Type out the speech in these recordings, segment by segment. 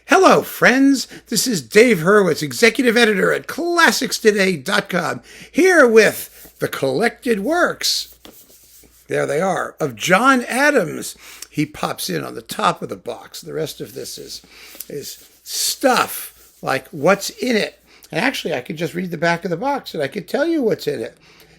Hello, friends. This is Dave Hurwitz, executive editor at ClassicsToday.com, here with the collected works. There they are, of John Adams. He pops in on the top of the box. The rest of this is stuff like what's in it. And actually, I could just read the back of the box and I could tell you what's in it.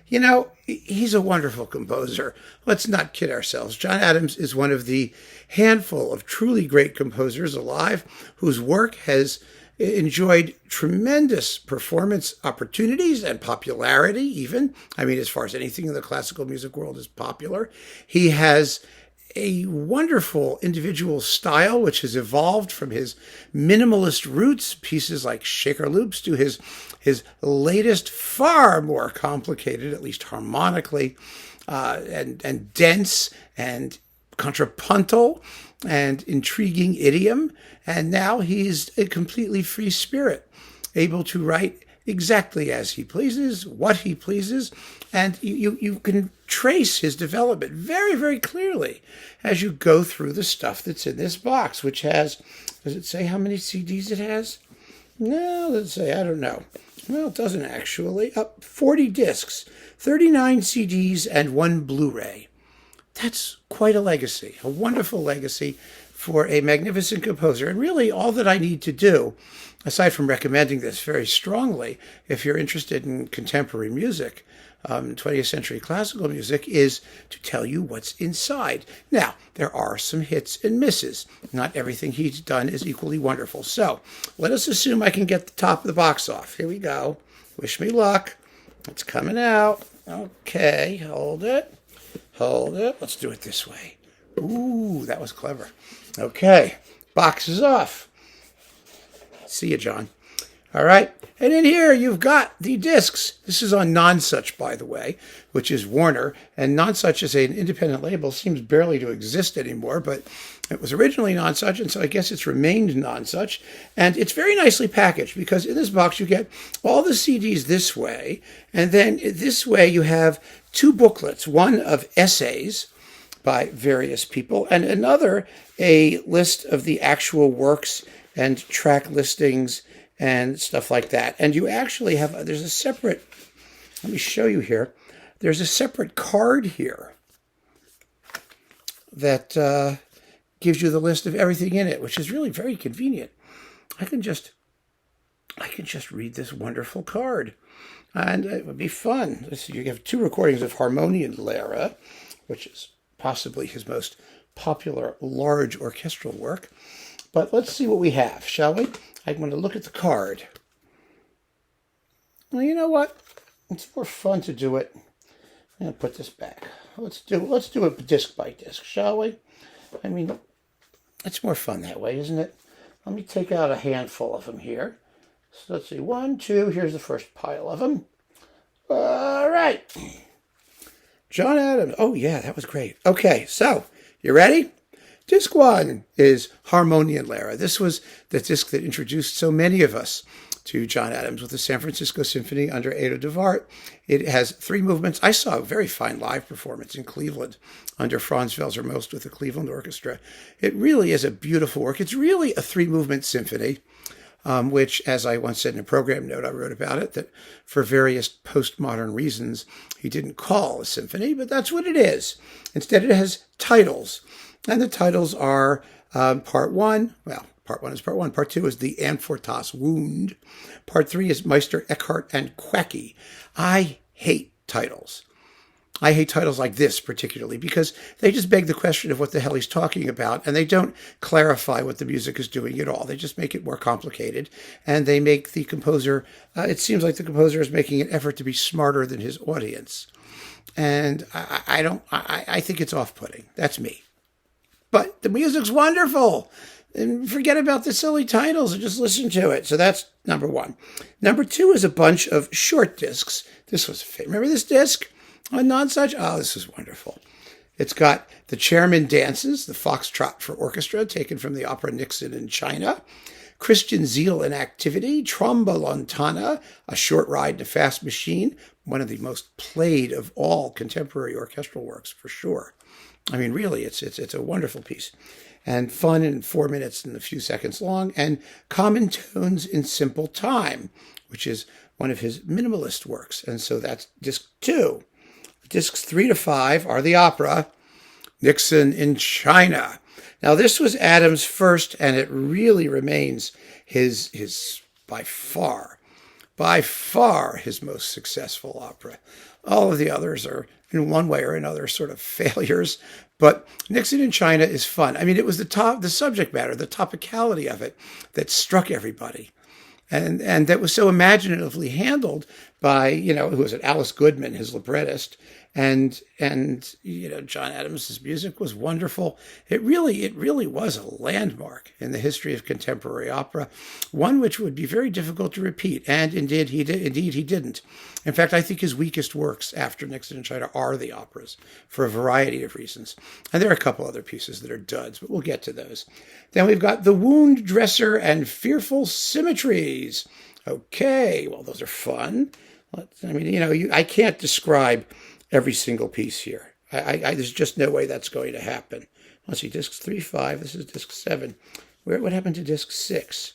You know, he's a wonderful composer. Let's not kid ourselves. John Adams is one of the handful of truly great composers alive whose work has enjoyed tremendous performance opportunities and popularity even. I mean, as far as anything in the classical music world is popular. He has a wonderful individual style which has evolved from his minimalist roots, pieces like Shaker Loops, to his latest, far more complicated, at least harmonically, and dense and contrapuntal and intriguing idiom. And now he's a completely free spirit, able to write exactly as he pleases, what he pleases, and you can trace his development very, very clearly as you go through the stuff that's in this box, which has, does it say how many CDs it has? No, let's say, I don't know. Well, it doesn't actually. 40 discs, 39 CDs, and 1 Blu-ray. That's quite a legacy, a wonderful legacy for a magnificent composer. And really all that I need to do, aside from recommending this very strongly, if you're interested in contemporary music, 20th century classical music, is to tell you what's inside. Now, there are some hits and misses. Not everything he's done is equally wonderful. So let us assume I can get the top of the box off. Here we go. Wish me luck. It's coming out. Okay, hold it. Hold it. Let's do it this way. Ooh, that was clever. Okay, box is off. See you, John. All right. And in here, you've got the discs. This is on Nonsuch, by the way, which is Warner. And Nonsuch is an independent label. Seems barely to exist anymore, but it was originally Nonsuch, and so I guess it's remained Nonsuch. And it's very nicely packaged because in this box, you get all the CDs this way. And then this way, you have 2 booklets, one of essays by various people, and another, a list of the actual works and track listings and stuff like that. And you actually have, there's a separate, let me show you here. There's a separate card here that gives you the list of everything in it, which is really very convenient. I can just read this wonderful card. And it would be fun. You have 2 recordings of Harmonious, which is possibly his most popular large orchestral work. But let's see what we have, shall we? I'm going to look at the card. Well, you know what? It's more fun to do it. I'm going to put this back. Let's do it disc by disc, shall we? I mean, it's more fun that way, isn't it? Let me take out a handful of them here. So let's see, 1, 2, here's the first pile of them. All right. John Adams. Oh, yeah, that was great. Okay, so, you ready? Disc 1 is Harmonious. This was the disc that introduced so many of us to John Adams with the San Francisco Symphony under Edo de Wart. It has 3 movements. I saw a very fine live performance in Cleveland under Franz Welser-Most with the Cleveland Orchestra. It really is a beautiful work. It's really a 3-movement symphony, which, as I once said in a program note I wrote about it, that for various postmodern reasons, he didn't call a symphony, but that's what it is. Instead, it has titles. And the titles are Part 1. Well, Part 1 is Part 1. Part 2 is The Amfortas Wound. Part 3 is Meister Eckhart and Quacky. I hate titles. I hate titles like this particularly because they just beg the question of what the hell he's talking about, and they don't clarify what the music is doing at all. They just make it more complicated, and they make the composer, it seems like the composer is making an effort to be smarter than his audience. And I think it's off-putting. That's me. But the music's wonderful. And forget about the silly titles and just listen to it. So that's number 1. Number 2 is a bunch of short discs. This was a favorite. Remember this disc on Nonsuch? Oh, this is wonderful. It's got The Chairman Dances, the Foxtrot for Orchestra, taken from the Opera Nixon in China. Christian Zeal and Activity, Tromba Lontana, A Short Ride in a Fast Machine, one of the most played of all contemporary orchestral works, for sure. I mean, really, it's a wonderful piece. and fun in 4 minutes and a few seconds long, and common tones in simple time, which is one of his minimalist works. And so that's disc 2. Discs 3 to 5 are the opera, Ixon in China. Now, this was Adams' first, and it really remains his by far his most successful opera. All of the others are, in one way or another, sort of failures. But Ixon in China is fun. I mean, it was the subject matter, the topicality of it that struck everybody. And that was so imaginatively handled by, who was it, Alice Goodman, his librettist, and John Adams' music was wonderful. It really was a landmark in the history of contemporary opera, one which would be very difficult to repeat. And indeed he didn't. In fact, I think his weakest works after Ixon in China are the operas for a variety of reasons. And there are a couple other pieces that are duds, but we'll get to those. Then we've got The Wound Dresser and Fearful Symmetries. Okay, well, those are fun. I can't describe every single piece here. There's just no way that's going to happen. Let's see, disc 3, 5. This is disc 7. What happened to disc 6?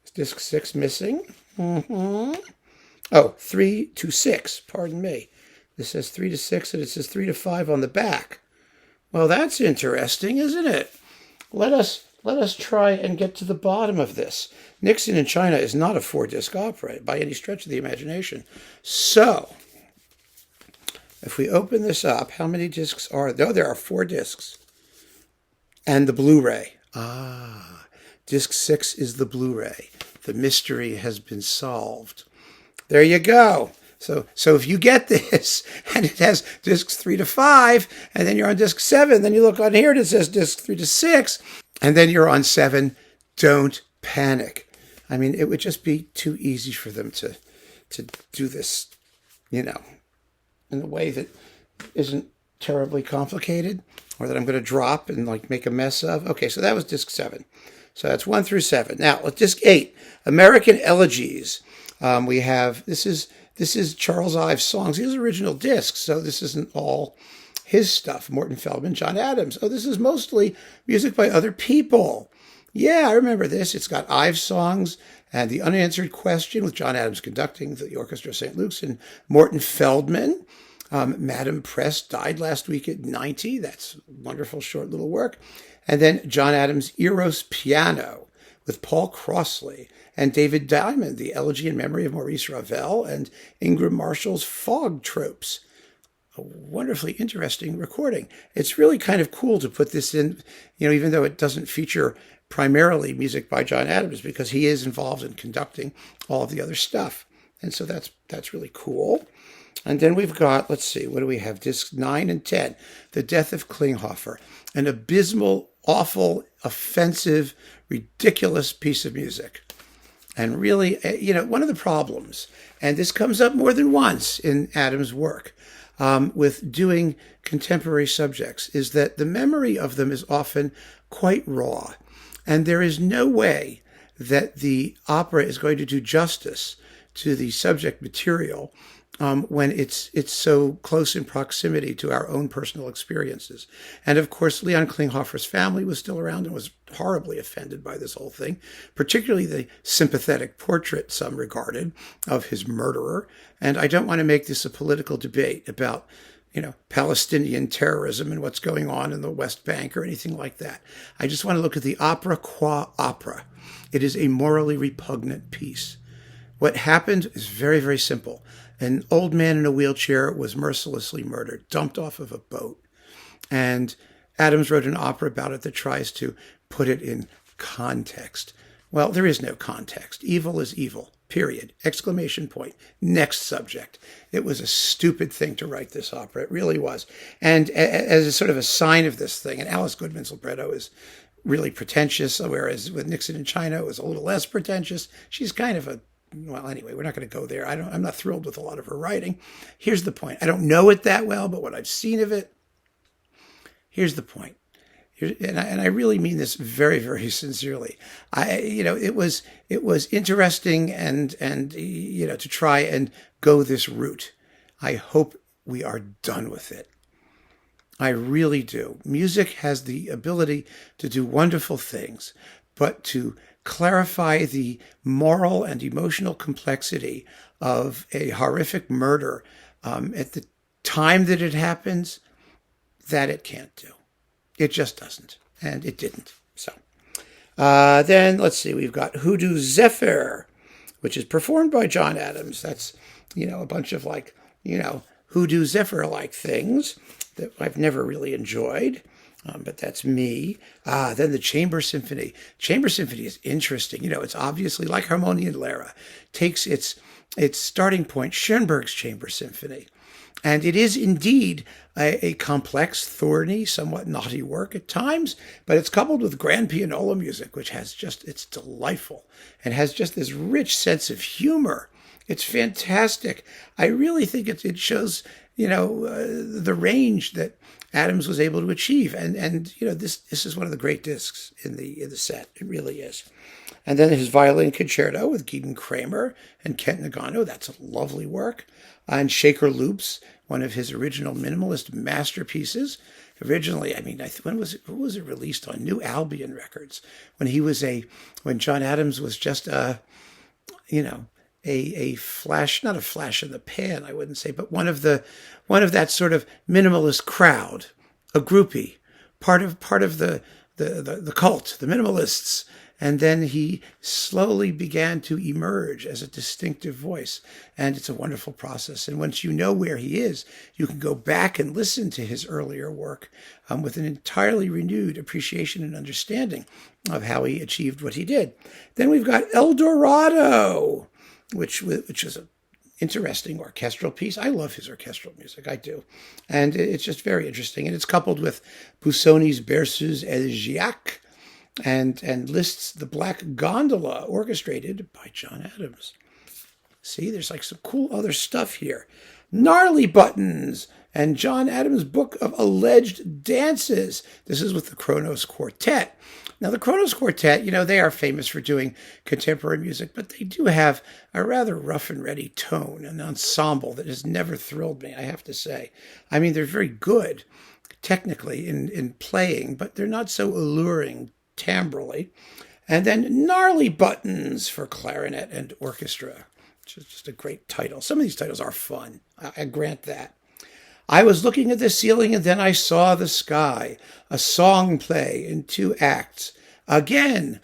Is disc 6 missing? Mm-hmm. Oh, 3 to 6. Pardon me. This says 3 to 6, and it says 3 to 5 on the back. Well, that's interesting, isn't it? Let us try and get to the bottom of this. Ixon in China is not a 4-disc opera by any stretch of the imagination. So, if we open this up, how many discs are there? No, there are 4 discs. And the Blu-ray. Disc 6 is the Blu-ray. The mystery has been solved. There you go. So if you get this, and it has discs 3 to 5, and then you're on disc 7, then you look on here and it says disc 3 to 6, and then you're on 7, don't panic. I mean, it would just be too easy for them to do this, in a way that isn't terribly complicated, or that I'm going to drop and make a mess of. Okay, so that was disc 7. So that's 1 through 7. Now, disc 8, American Elegies. We have, this is Charles Ives' songs. These are original discs, so this isn't all his stuff. Morton Feldman, John Adams. Oh, this is mostly music by other people. Yeah, I remember this. It's got Ives songs and The Unanswered Question with John Adams conducting the Orchestra of St. Luke's, and Morton Feldman. Madame Press died last week at 90. That's a wonderful short little work. And then John Adams' Eros Piano with Paul Crossley and David Diamond, the Elegy in Memory of Maurice Ravel, and Ingram Marshall's Fog Tropes. A wonderfully interesting recording. It's really kind of cool to put this in, even though it doesn't feature primarily music by John Adams, because he is involved in conducting all of the other stuff. And so that's really cool. And then we've got, let's see, what do we have? Discs 9 and 10. The Death of Klinghoffer. An abysmal, awful, offensive, ridiculous piece of music. And really, one of the problems, and this comes up more than once in Adams' work, with doing contemporary subjects, is that the memory of them is often quite raw. And there is no way that the opera is going to do justice to the subject material when it's so close in proximity to our own personal experiences. And of course, Leon Klinghoffer's family was still around and was horribly offended by this whole thing, particularly the sympathetic portrait some regarded of his murderer. And I don't want to make this a political debate about, Palestinian terrorism and what's going on in the West Bank or anything like that. I just want to look at the opera qua opera. It is a morally repugnant piece. What happened is very, very simple. An old man in a wheelchair was mercilessly murdered, dumped off of a boat. And Adams wrote an opera about it that tries to put it in context. Well, there is no context. Evil is evil, period. Exclamation point. Next subject. It was a stupid thing to write this opera. It really was. And as a sort of a sign of this thing, and Alice Goodman's libretto is really pretentious, whereas with Ixon in China, it was a little less pretentious. She's kind of well, anyway, we're not going to go there. I'm not thrilled with a lot of her writing. Here's the point. I don't know it that well, but what I've seen of it, here's the point. And I really mean this very, very sincerely. It was interesting and to try and go this route. I hope we are done with it. I really do. Music has the ability to do wonderful things, but to clarify the moral and emotional complexity of a horrific murder at the time that it happens, that it can't do. It just doesn't. And it didn't. So then let's see, we've got Do Zephyr, which is performed by John Adams. That's, a bunch of Do Zephyr-like things that I've never really enjoyed. But that's me. Then the Chamber Symphony. Chamber Symphony is interesting. It's obviously like Harmonium Lara. Takes its starting point, Schoenberg's Chamber Symphony. And it is indeed a complex, thorny, somewhat naughty work at times, but it's coupled with grand pianola music, which it's delightful and has just this rich sense of humor. It's fantastic. I really think it shows, the range that Adams was able to achieve. And this is one of the great discs in the set. It really is. And then his violin concerto with Gideon Kramer and Kent Nagano. That's a lovely work. And Shaker Loops, one of his original minimalist masterpieces. Originally, when was it released on New Albion Records? When John Adams was just a flash, not a flash in the pan, I wouldn't say, but one of that sort of minimalist crowd, a groupie, part of the cult, the minimalists. And then he slowly began to emerge as a distinctive voice. And it's a wonderful process. And once you know where he is, you can go back and listen to his earlier work with an entirely renewed appreciation and understanding of how he achieved what he did. Then we've got El Dorado, which is an interesting orchestral piece. I love his orchestral music, I do. And it's just very interesting. And it's coupled with Busoni's Berceuse Elegiaque and Liszt's The Black Gondola, orchestrated by John Adams. See, there's some cool other stuff here. Gnarly Buttons and John Adams' Book of Alleged Dances. This is with the Kronos Quartet. Now, the Kronos Quartet, they are famous for doing contemporary music, but they do have a rather rough and ready tone, an ensemble that has never thrilled me, I have to say. They're very good technically in playing, but they're not so alluring timbrally. And then Gnarly Buttons for clarinet and orchestra, which is just a great title. Some of these titles are fun, I grant that. I was looking at the ceiling and then I saw the sky, a song play in 2 acts. Again,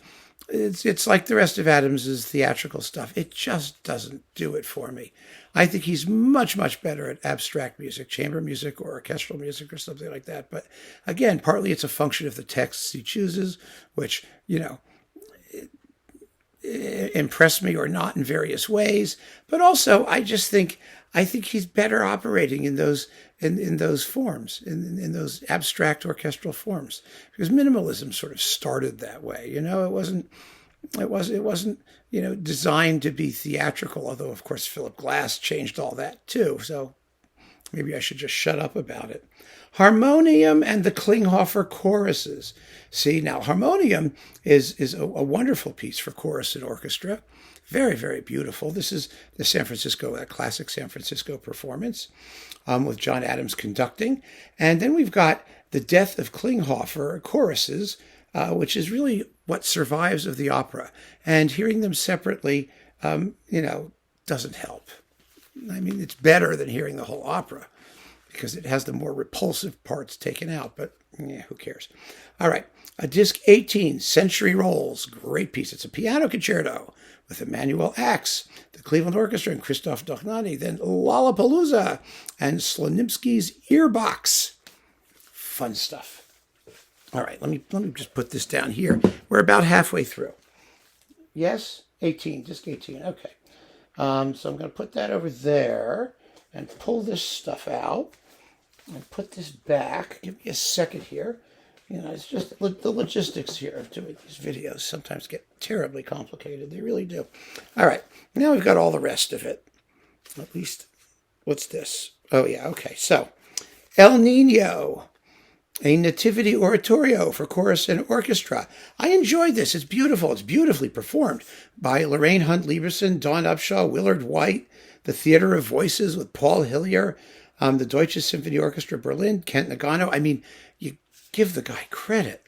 it's like the rest of Adams's theatrical stuff. It just doesn't do it for me. I think he's much, much better at abstract music, chamber music or orchestral music or something like that. But again, partly it's a function of the texts he chooses, which, impress me or not in various ways. But also, I think he's better operating in those forms, in those abstract orchestral forms, because minimalism sort of started that way. It wasn't designed to be theatrical, although of course Philip Glass changed all that too. So maybe I should just shut up about it. Harmonium and the Klinghoffer choruses. See, now Harmonium is a wonderful piece for chorus and orchestra. Very, very beautiful. This is the classic San Francisco performance with John Adams conducting. And then we've got the Death of Klinghoffer choruses, which is really what survives of the opera. And hearing them separately, doesn't help. It's better than hearing the whole opera because it has the more repulsive parts taken out, but who cares? All right, disc 18, Century Rolls, great piece. It's a piano concerto with Emmanuel Axe, the Cleveland Orchestra, and Christoph Dochnani. Then Lollapalooza and Slonimsky's Earbox. Fun stuff. All right, let me just put this down here. We're about halfway through. Yes, 18, disc 18. Okay. So I'm going to put that over there and pull this stuff out and put this back. Give me a second here. It's just the logistics here of doing these videos sometimes get terribly complicated. They really do. All right. Now we've got all the rest of it. At least, what's this? Oh, yeah. Okay. So, El Nino, a nativity oratorio for chorus and orchestra. I enjoyed this. It's beautiful. It's beautifully performed by Lorraine Hunt Lieberson, Dawn Upshaw, Willard White, the Theater of Voices with Paul Hillier. The Deutsche Symphony Orchestra Berlin, Kent Nagano. I mean, you give the guy credit.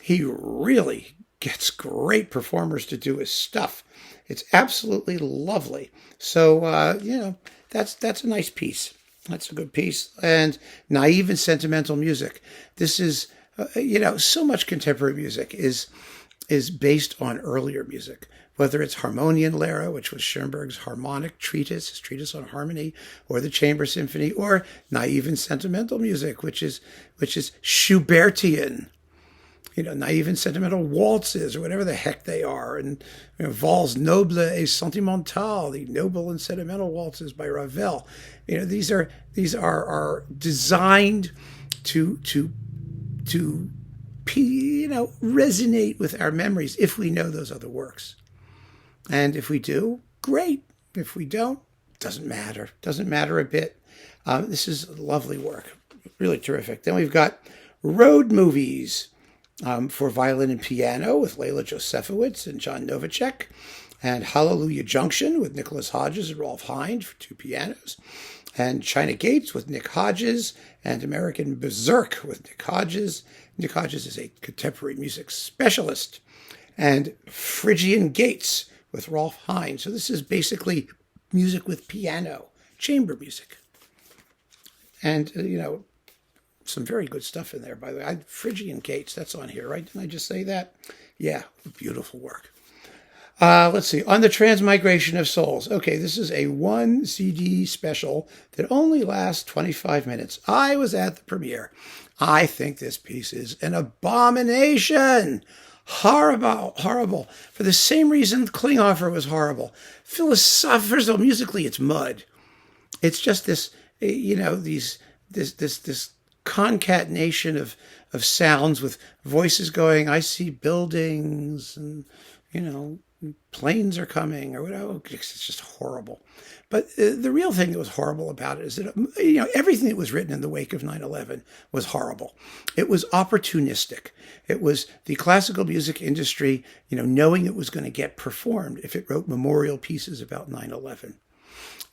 He really gets great performers to do his stuff. It's absolutely lovely. So, that's a nice piece. That's a good piece. And naive and sentimental music. This is, so much contemporary music is based on earlier music, whether it's Harmonian Lehre, which was Schoenberg's harmonic treatise, his treatise on harmony, or the Chamber Symphony, or naive and sentimental music, which is Schubertian, naive and sentimental waltzes, or whatever the heck they are, and Valse noble et sentimentale, the noble and sentimental waltzes by Ravel. These are designed to resonate with our memories if we know those other works. And if we do, great. If we don't, doesn't matter. Doesn't matter a bit. This is lovely work. Really terrific. Then we've got road movies for violin and piano with Leila Josefowitz and John Novacek, and Hallelujah Junction with Nicholas Hodges and Rolf Hind for 2 pianos, and China Gates with Nick Hodges, and American Berserk with Nick Hodges. Nick Hodges is a contemporary music specialist, and Phrygian Gates with Rolf Hind. So this is basically music with piano, chamber music. And, some very good stuff in there, by the way. Phrygian Gates, that's on here, right? Didn't I just say that? Yeah, beautiful work. Let's see. On the Transmigration of Souls. Okay, this is a 1 CD special that only lasts 25 minutes. I was at the premiere. I think this piece is an abomination. Horrible. For the same reason Klinghoffer was horrible. First of all, musically, it's mud. It's just this, this concatenation of sounds with voices going, I see buildings, and, planes are coming, or whatever. It's just horrible. But the real thing that was horrible about it is that, everything that was written in the wake of 9/11 was horrible. It was opportunistic. It was the classical music industry, knowing it was going to get performed if it wrote memorial pieces about 9/11.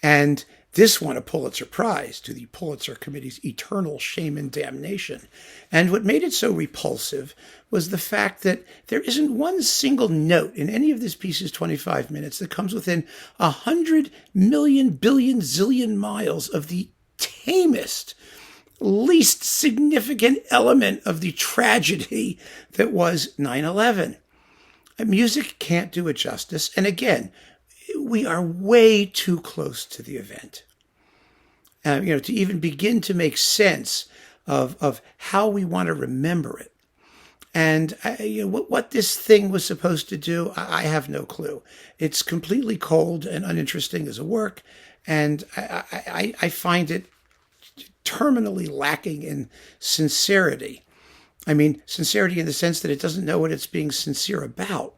And this won a Pulitzer Prize, to the Pulitzer Committee's eternal shame and damnation. And what made it so repulsive was the fact that there isn't one single note in any of this piece's 25 minutes that comes within 100 million billion zillion miles of the tamest, least significant element of the tragedy that was 9/11. Music can't do it justice. And again, we are way too close to the event, to even begin to make sense of how we want to remember it. And what this thing was supposed to do, I have no clue. It's completely cold and uninteresting as a work, and I find it terminally lacking in sincerity. I mean, sincerity in the sense that it doesn't know what it's being sincere about.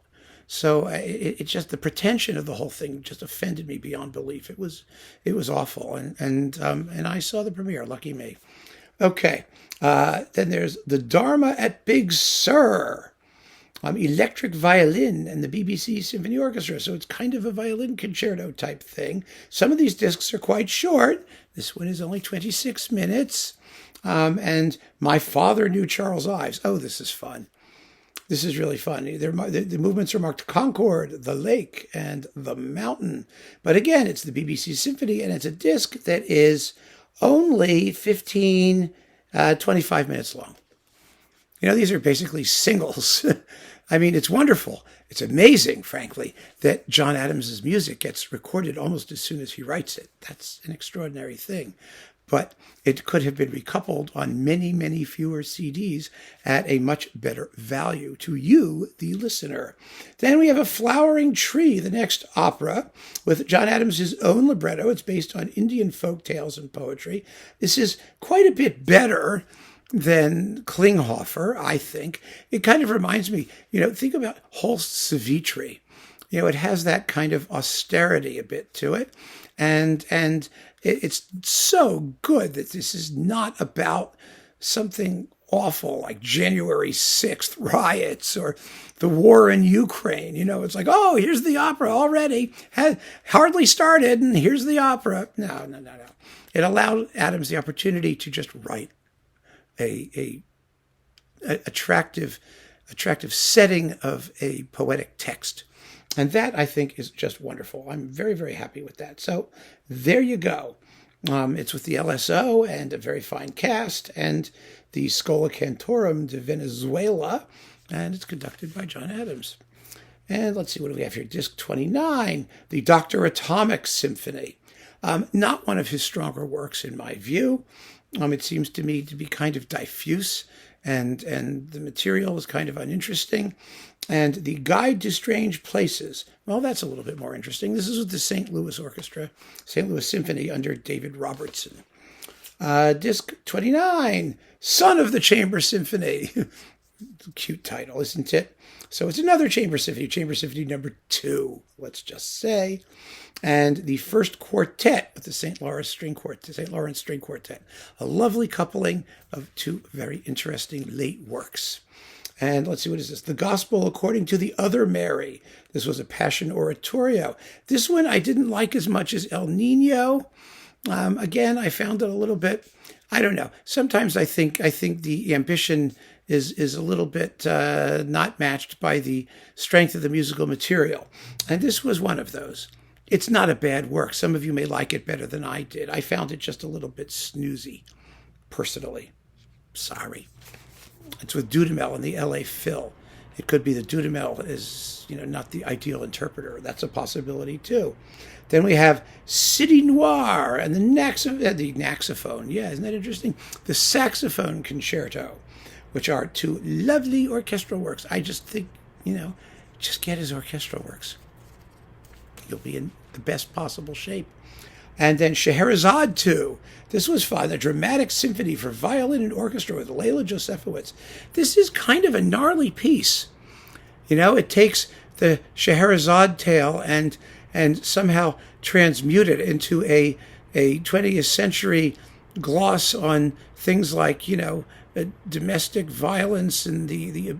So it just, the pretension of the whole thing just offended me beyond belief. It was awful. And I saw the premiere. Lucky me. Okay. Then there's the Dharma at Big Sur. Electric violin and the BBC Symphony Orchestra. So it's kind of a violin concerto type thing. Some of these discs are quite short. This one is only 26 minutes. And My Father Knew Charles Ives. Oh, this is fun. This is really fun. The movements are marked Concord, the lake, and the mountain. But again, it's the BBC Symphony, and it's a disc that is only 25 minutes long. These are basically singles. I mean, it's wonderful. It's amazing, frankly, that John Adams's music gets recorded almost as soon as he writes it. That's an extraordinary thing. But it could have been recoupled on many, many fewer CDs at a much better value to you, the listener. Then we have A Flowering Tree, the next opera, with John Adams' own libretto. It's based on Indian folk tales and poetry. This is quite a bit better than Klinghoffer, I think. It kind of reminds me, think about Holst Savitri. It has that kind of austerity a bit to it. And it's so good that this is not about something awful, like January 6th riots or the war in Ukraine. It's like, oh, here's the opera already. Had hardly started, and here's the opera. No. It allowed Adams the opportunity to just write a attractive setting of a poetic text. And that, I think, is just wonderful. I'm very, very happy with that. So there you go. It's with the LSO and a very fine cast and the Schola Cantorum de Venezuela, and it's conducted by John Adams. And let's see, what do we have here? Disc 29, the Dr. Atomic Symphony. Not one of his stronger works, in my view. It seems to me to be kind of diffuse, and the material is kind of uninteresting. And the Guide to Strange Places, well, that's a little bit more interesting. This is with the St. Louis Orchestra, St. Louis Symphony under David Robertson. Disc 29, Son of the Chamber Symphony. Cute title, isn't it? So it's another Chamber Symphony number 2, let's just say. And the first quartet with the St. Lawrence String Quartet. A lovely coupling of two very interesting late works. And let's see, what is this? The Gospel According to the Other Mary. This was a Passion Oratorio. This one I didn't like as much as El Nino. Again, I found it a little bit, I don't know. Sometimes I think the ambition is a little bit not matched by the strength of the musical material. And this was one of those. It's not a bad work. Some of you may like it better than I did. I found it just a little bit snoozy, personally. Sorry. It's with Dudamel and the LA Phil. It could be that Dudamel is, not the ideal interpreter. That's a possibility too. Then we have City Noir and the Naxophone. Yeah, isn't that interesting? The Saxophone Concerto, which are two lovely orchestral works. I just think, just get his orchestral works. You'll be in the best possible shape. And then Scheherazade 2. This was fun, a dramatic symphony for violin and orchestra with Leila Josephowitz. This is kind of a gnarly piece. It takes the Scheherazade tale and somehow transmute it into a 20th century gloss on things like, domestic violence and the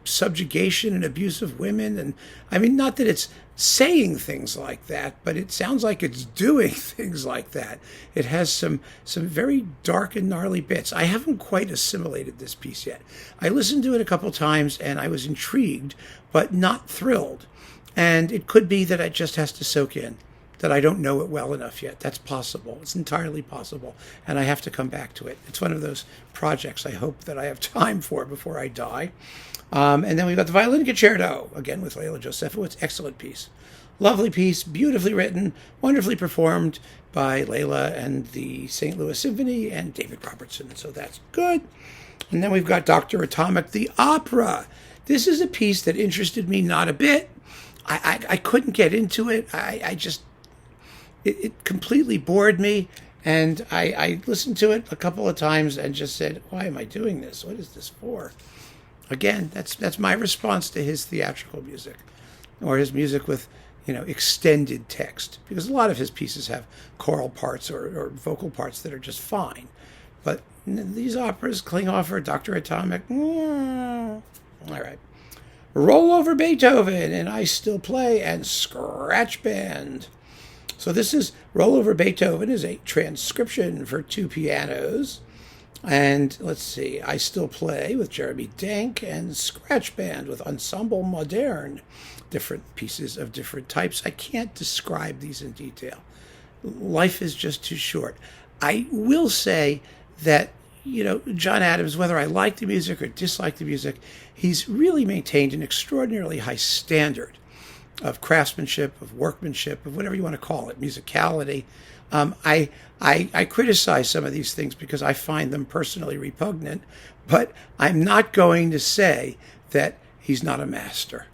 subjugation and abuse of women. And I mean, not that it's saying things like that, but it sounds like it's doing things like that. It has some very dark and gnarly bits. I haven't quite assimilated this piece yet. I listened to it a couple times and I was intrigued, but not thrilled. And it could be that it just has to soak in, that I don't know it well enough yet. That's possible. It's entirely possible. And I have to come back to it. It's one of those projects I hope that I have time for before I die. And then we've got the Violin Concerto, again with Leila Josephowitz. Excellent piece. Lovely piece, beautifully written, wonderfully performed by Leila and the St. Louis Symphony and David Robertson. So that's good. And then we've got Dr. Atomic, the opera. This is a piece that interested me not a bit. I couldn't get into it. It completely bored me. And I listened to it a couple of times and just said, why am I doing this? What is this for? Again, that's my response to his theatrical music, or his music with, extended text, because a lot of his pieces have choral parts or vocal parts that are just fine. But these operas, Klinghoffer, Dr. Atomic, all right. Roll Over Beethoven, and I Still Play, and Scratch Band. So this is Roll Over Beethoven is a transcription for 2 pianos. And let's see, I Still Play with Jeremy Denk, and Scratch Band with Ensemble Moderne. Different pieces of different types. I can't describe these in detail. Life is just too short. I will say that, John Adams, whether I like the music or dislike the music, he's really maintained an extraordinarily high standard of craftsmanship, of workmanship, of whatever you want to call it, musicality. I criticize some of these things because I find them personally repugnant, but I'm not going to say that he's not a master.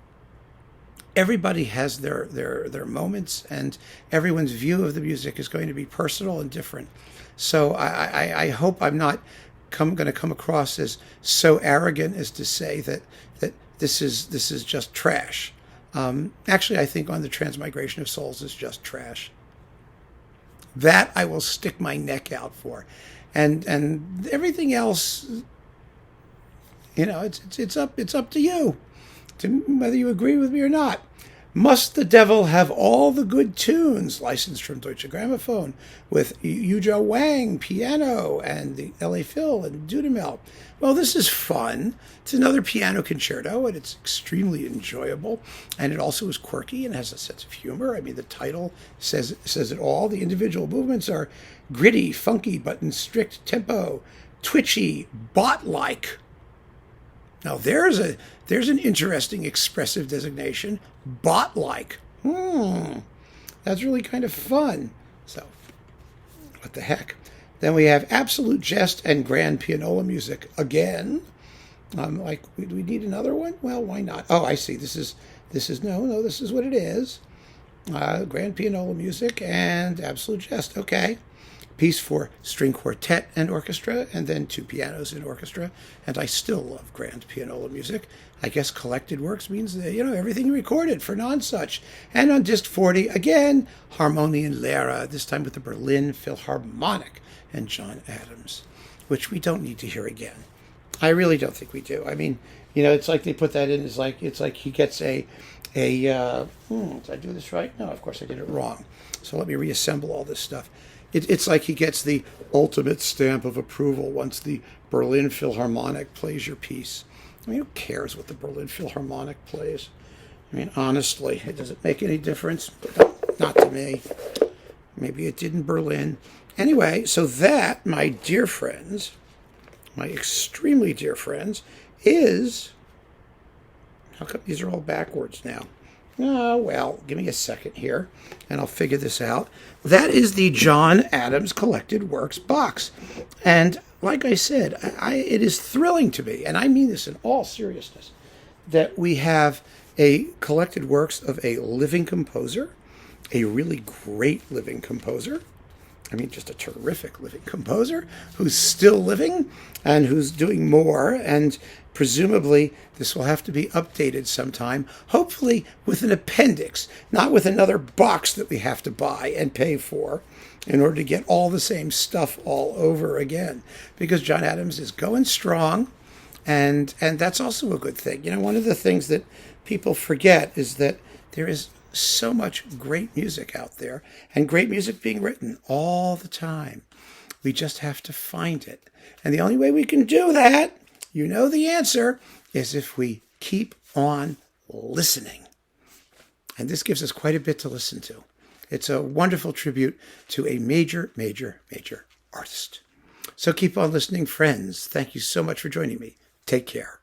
Everybody has their moments, and everyone's view of the music is going to be personal and different. So I hope I'm not going to come across as so arrogant as to say that this is just trash. Actually, I think On the Transmigration of Souls is just trash. That I will stick my neck out for. And everything else, It's up to you, whether you agree with me or not. Must the Devil Have All the Good Tunes, licensed from Deutsche Grammophon, with Yujo Wang Piano and the LA Phil and Dudamel. Well, this is fun. It's another piano concerto, and it's extremely enjoyable. And it also is quirky and has a sense of humor. I mean, the title says it all. The individual movements are gritty, funky, but in strict tempo, twitchy, bot-like. Now, there's an interesting expressive designation, bot-like. That's really kind of fun. So, what the heck? Then we have absolute jest and grand pianola music again. We need another one? Well, why not? Oh, I see. This is this is what it is. Grand pianola music and absolute jest. Okay. Piece for string quartet and orchestra, and then 2 pianos in orchestra. And I still love grand pianola music. I guess collected works means that, everything recorded for non-such. And on disc 40, again, Harmonium Lehre, this time with the Berlin Philharmonic and John Adams, which we don't need to hear again. I really don't think we do. I mean, it's like they put that in. It's like he gets did I do this right? No, of course I did it wrong. So let me reassemble all this stuff. It's like he gets the ultimate stamp of approval once the Berlin Philharmonic plays your piece. I mean, who cares what the Berlin Philharmonic plays? I mean, honestly, does it make any difference? Not to me. Maybe it did in Berlin. Anyway, so that, my dear friends, my extremely dear friends, is... How come these are all backwards now? Oh, well, give me a second here, and I'll figure this out. That is the John Adams Collected Works box. And like I said, it is thrilling to me, and I mean this in all seriousness, that we have a collected works of a living composer, a really great living composer. I mean, just a terrific living composer who's still living and who's doing more. And presumably this will have to be updated sometime, hopefully with an appendix, not with another box that we have to buy and pay for in order to get all the same stuff all over again. Because John Adams is going strong, and that's also a good thing. One of the things that people forget is that there is so much great music out there, and great music being written all the time. We just have to find it. And the only way we can do that, the answer, is if we keep on listening. And this gives us quite a bit to listen to. It's a wonderful tribute to a major, major, major artist. So keep on listening, friends. Thank you so much for joining me. Take care.